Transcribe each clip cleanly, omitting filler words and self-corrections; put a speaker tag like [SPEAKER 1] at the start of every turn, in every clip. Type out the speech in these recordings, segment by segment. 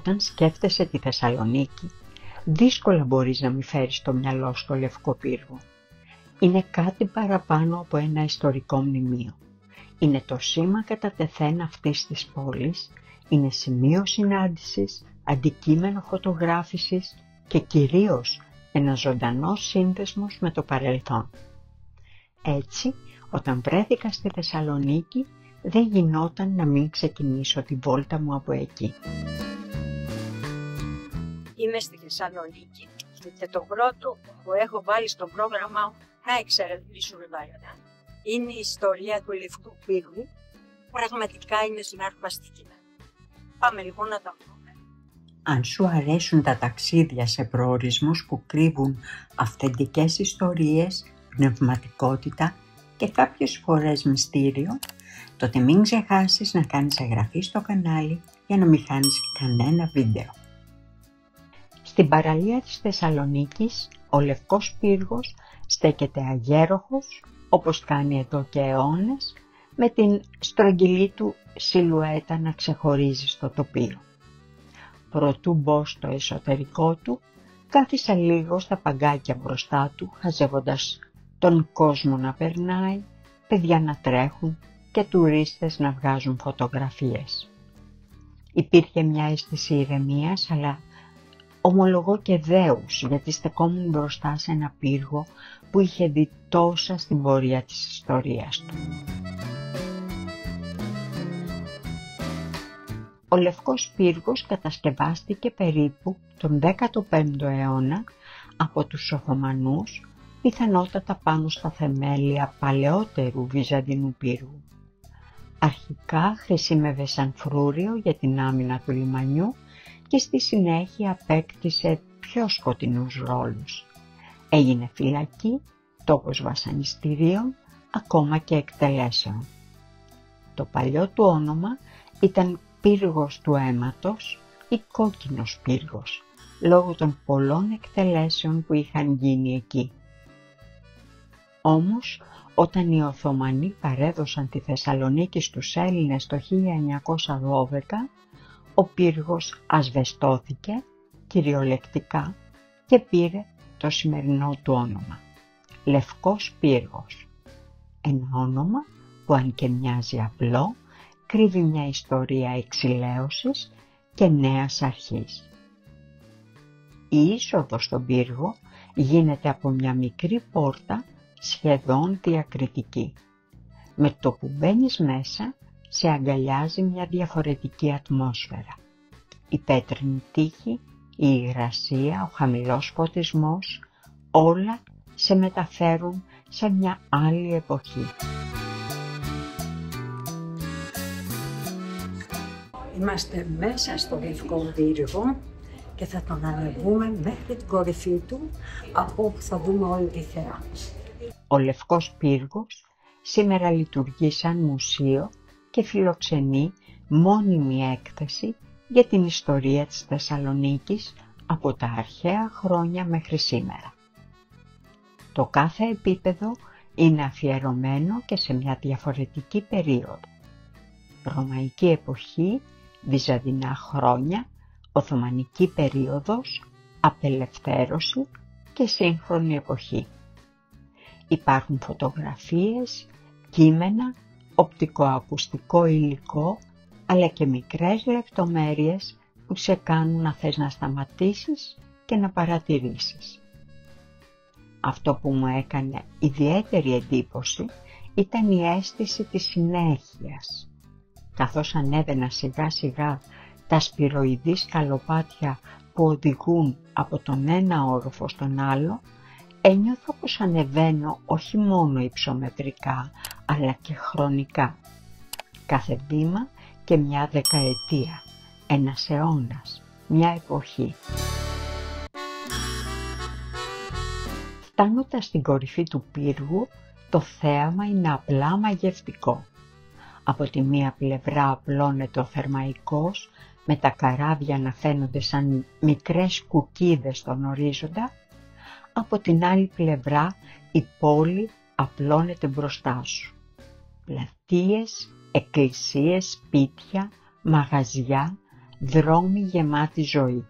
[SPEAKER 1] Όταν σκέφτεσαι τη Θεσσαλονίκη, δύσκολα μπορείς να μην φέρεις στο μυαλό στο Λευκό Πύργο. Είναι κάτι παραπάνω από ένα ιστορικό μνημείο. Είναι το σήμα κατά τεθέν αυτής της πόλης, είναι σημείο συνάντησης, αντικείμενο φωτογράφησης και κυρίως ένα ζωντανός σύνδεσμος με το παρελθόν. Έτσι, όταν βρέθηκα στη Θεσσαλονίκη, δεν γινόταν να μην ξεκινήσω τη βόλτα μου από εκεί.
[SPEAKER 2] Είμαι στη Θεσσαλονίκη και το πρώτο που έχω βάλει στο πρόγραμμα μου να εξερευνήσω Λάιωνα. Είναι η ιστορία του Λευκού Πύργου. Πραγματικά είναι συναρπαστική. Πάμε λοιπόν να τα πούμε.
[SPEAKER 1] Αν σου αρέσουν τα ταξίδια σε προορισμούς που κρύβουν αυθεντικές ιστορίες, πνευματικότητα και κάποιες φορές μυστήριο, τότε μην ξεχάσεις να κάνεις εγγραφή στο κανάλι για να μην χάνεις κανένα βίντεο. Στην παραλία της Θεσσαλονίκης, ο Λευκός Πύργος στέκεται αγέροχος, όπως κάνει εδώ και αιώνες, με την στρογγυλή του σιλουέτα να ξεχωρίζει στο τοπίο. Προτού μπω στο εσωτερικό του, κάθισα λίγο στα παγκάκια μπροστά του, χαζεύοντας τον κόσμο να περνάει, παιδιά να τρέχουν και τουρίστες να βγάζουν φωτογραφίες. Υπήρχε μια αίσθηση ηρεμίας, αλλά ομολογώ και δέους, γιατί στεκόμουν μπροστά σε ένα πύργο που είχε δει τόσα στην πορεία της ιστορίας του. Ο Λευκός Πύργος κατασκευάστηκε περίπου τον 15ο αιώνα από τους Οθωμανούς, πιθανότατα πάνω στα θεμέλια παλαιότερου Βυζαντινού πύργου. Αρχικά χρησιμεύε σαν φρούριο για την άμυνα του λιμανιού και στη συνέχεια απέκτησε πιο σκοτεινούς ρόλους. Έγινε φυλακή, τόπος βασανιστήριων, ακόμα και εκτελέσεων. Το παλιό του όνομα ήταν Πύργος του Αίματος ή Κόκκινος Πύργος, λόγω των πολλών εκτελέσεων που είχαν γίνει εκεί. Όμως, όταν οι Οθωμανοί παρέδωσαν τη Θεσσαλονίκη στους Έλληνες το 1912, ο πύργος ασβεστώθηκε κυριολεκτικά και πήρε το σημερινό του όνομα, Λευκός Πύργος. Ένα όνομα που, αν και μοιάζει απλό, κρύβει μια ιστορία εξηλαίωσης και νέας αρχής. Η είσοδος στον πύργο γίνεται από μια μικρή πόρτα σχεδόν διακριτική. Με το που μπαίνεις μέσα, σε αγκαλιάζει μια διαφορετική ατμόσφαιρα. Η πέτρινη τείχη, η υγρασία, ο χαμηλός φωτισμός, όλα σε μεταφέρουν σε μια άλλη εποχή.
[SPEAKER 2] Είμαστε μέσα στο Λευκό Πύργο και θα τον ανεβούμε μέχρι την κορυφή του, από όπου θα δούμε όλη τη θέα.
[SPEAKER 1] Ο Λευκός Πύργος σήμερα λειτουργεί σαν μουσείο και φιλοξενεί μόνιμη έκθεση για την ιστορία της Θεσσαλονίκης από τα αρχαία χρόνια μέχρι σήμερα. Το κάθε επίπεδο είναι αφιερωμένο και σε μια διαφορετική περίοδο. Ρωμαϊκή εποχή, Βυζαντινά χρόνια, Οθωμανική περίοδος, απελευθέρωση και σύγχρονη εποχή. Υπάρχουν φωτογραφίες, κείμενα, οπτικοακουστικό υλικό, αλλά και μικρές λεπτομέρειες που σε κάνουν να θες να σταματήσεις και να παρατηρήσεις. Αυτό που μου έκανε ιδιαίτερη εντύπωση ήταν η αίσθηση της συνέχειας. Καθώς ανέβαινα σιγά σιγά τα σπυροειδή σκαλοπάτια που οδηγούν από τον ένα όροφο στον άλλο, ένιωθα πως ανεβαίνω όχι μόνο υψομετρικά, αλλά και χρονικά. Κάθε βήμα και μια δεκαετία, ένας αιώνας, μια εποχή. Φτάνοντας στην κορυφή του πύργου, το θέαμα είναι απλά μαγευτικό. Από τη μία πλευρά απλώνεται ο Θερμαϊκός, με τα καράβια να φαίνονται σαν μικρές κουκίδες στον ορίζοντα. Από την άλλη πλευρά η πόλη απλώνεται μπροστά σου. Πλατείες, εκκλησίες, σπίτια, μαγαζιά, δρόμοι γεμάτοι ζωή.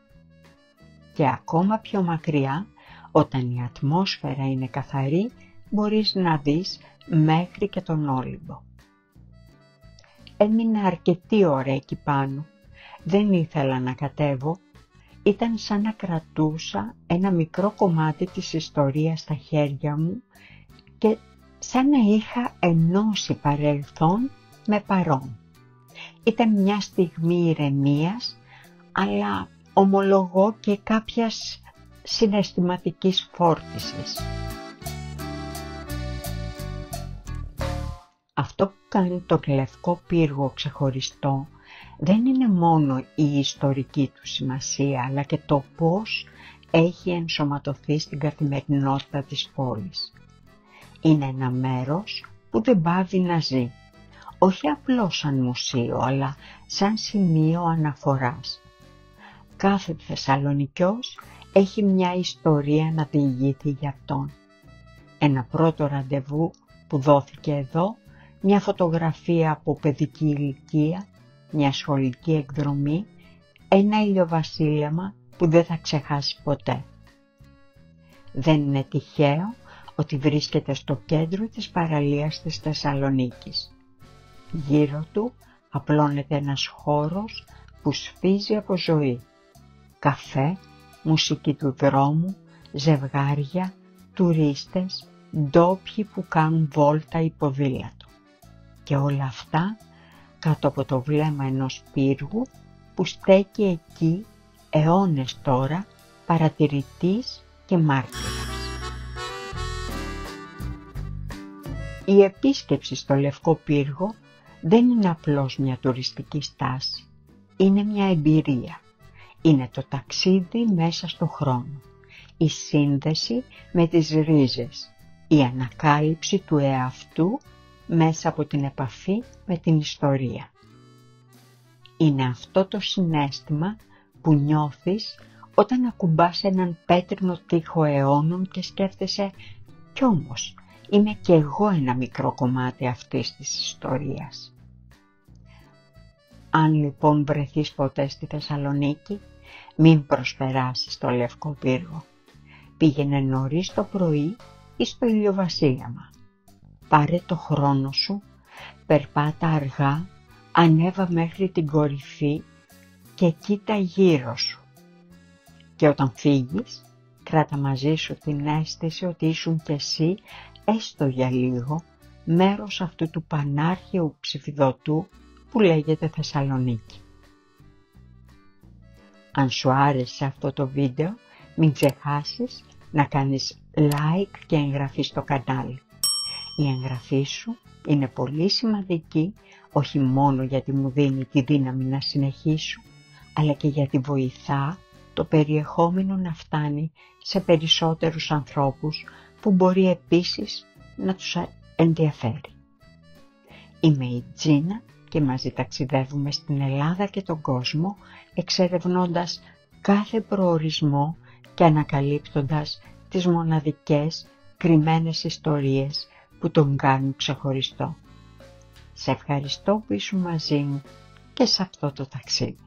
[SPEAKER 1] Και ακόμα πιο μακριά, όταν η ατμόσφαιρα είναι καθαρή, μπορείς να δεις μέχρι και τον Όλυμπο. Έμεινα αρκετή ώρα εκεί πάνω. Δεν ήθελα να κατέβω. Ήταν σαν να κρατούσα ένα μικρό κομμάτι της ιστορίας στα χέρια μου και σαν να είχα ενώσει παρελθόν με παρόν. Ήταν μια στιγμή ηρεμίας, αλλά ομολογώ και κάποιας συναισθηματικής φόρτισης. Αυτό που κάνει τον Λευκό Πύργο ξεχωριστό δεν είναι μόνο η ιστορική του σημασία, αλλά και το πώς έχει ενσωματωθεί στην καθημερινότητα της πόλης. Είναι ένα μέρος που δεν πάβει να ζει, όχι απλώς σαν μουσείο, αλλά σαν σημείο αναφοράς. Κάθε Θεσσαλονικιός έχει μια ιστορία να διηγηθεί για αυτόν. Ένα πρώτο ραντεβού που δόθηκε εδώ, μια φωτογραφία από παιδική ηλικία, μια σχολική εκδρομή, ένα ηλιοβασίλεμα που δεν θα ξεχάσει ποτέ. Δεν είναι τυχαίο ότι βρίσκεται στο κέντρο της παραλίας της Θεσσαλονίκης. Γύρω του απλώνεται ένας χώρος που σφίζει από ζωή. Καφέ, μουσική του δρόμου, ζευγάρια, τουρίστες, ντόπιοι που κάνουν βόλτα ή ποδήλατο. Και όλα αυτά κάτω από το βλέμμα ενός πύργου που στέκει εκεί αιώνες τώρα, παρατηρητής και μάρτυρας. Η επίσκεψη στο Λευκό Πύργο δεν είναι απλώς μια τουριστική στάση, είναι μια εμπειρία. Είναι το ταξίδι μέσα στο χρόνο, η σύνδεση με τις ρίζες, η ανακάλυψη του εαυτού μέσα από την επαφή με την ιστορία. Είναι αυτό το συναίσθημα που νιώθεις όταν ακουμπάς έναν πέτρινο τοίχο αιώνων και σκέφτεσαι «Κι όμως, είμαι κι εγώ ένα μικρό κομμάτι αυτής της ιστορίας». Αν λοιπόν βρεθείς ποτέ στη Θεσσαλονίκη, μην προσπεράσεις το Λευκό Πύργο. Πήγαινε νωρίς το πρωί ή στο ηλιοβασίλεμα. Πάρε το χρόνο σου, περπάτα αργά, ανέβα μέχρι την κορυφή και κοίτα γύρω σου. Και όταν φύγεις, κράτα μαζί σου την αίσθηση ότι ήσουν κι εσύ, έστω για λίγο, μέρος αυτού του πανάρχαιου ψηφιδωτού που λέγεται Θεσσαλονίκη. Αν σου άρεσε αυτό το βίντεο, μην ξεχάσεις να κάνεις like και εγγραφή στο κανάλι. Η εγγραφή σου είναι πολύ σημαντική, όχι μόνο γιατί μου δίνει τη δύναμη να συνεχίσω, αλλά και γιατί βοηθά το περιεχόμενο να φτάνει σε περισσότερους ανθρώπους που μπορεί επίσης να τους ενδιαφέρει. Είμαι η Τζίνα και μαζί ταξιδεύουμε στην Ελλάδα και τον κόσμο, εξερευνώντας κάθε προορισμό και ανακαλύπτοντας τις μοναδικές κρυμμένες ιστορίες που τον κάνουν ξεχωριστό. Σε ευχαριστώ που ήσουν μαζί μου και σε αυτό το ταξίδι.